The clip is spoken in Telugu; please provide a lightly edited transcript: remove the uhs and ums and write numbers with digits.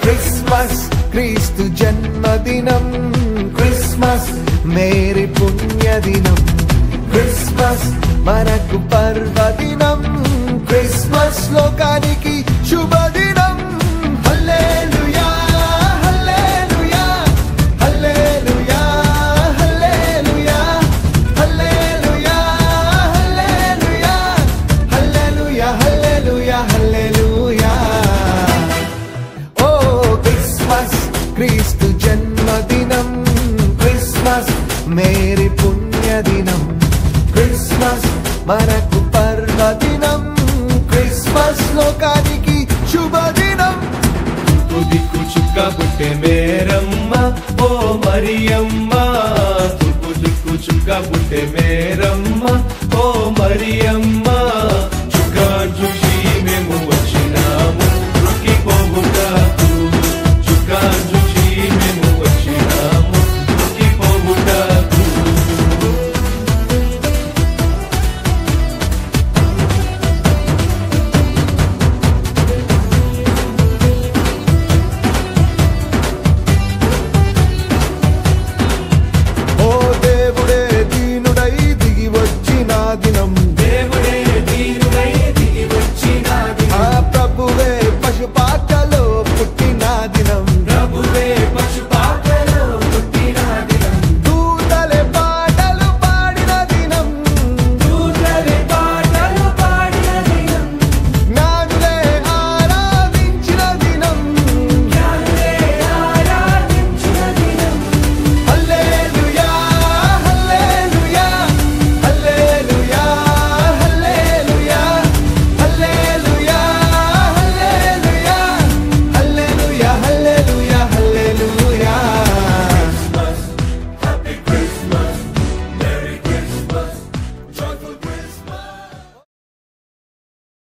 క్రిస్మస్ క్రీస్తు జన్మదినం, క్రిస్మస్ మేరీ పుణ్యదినం, క్రిస్మస్ మనకు పర్వదినం, క్రిస్మస్ లోకానికి శుభదినం. హల్లెలూయా హల్లెలూయా హల్లెలూయా హల్లెలూయా హల్లెలూయా హల్లెలూయా హల్లెలూయా హల్లెలూయా హల్లెలూయా. క్రీస్తు జన్మదినం, క్రిస్మస్ మేరీ పుణ్యదినం, క్రిస్మస్ మనకు పర్వదినం, క్రిస్మస్ లోకానికి శుభదినం. దిక్కు చుక్క పుట్టే మేరమ్మ ఓ మరియమ్మ, దిక్కు చుక్క పుట్టే మేరమ్మ ఓ మరియమ్మ.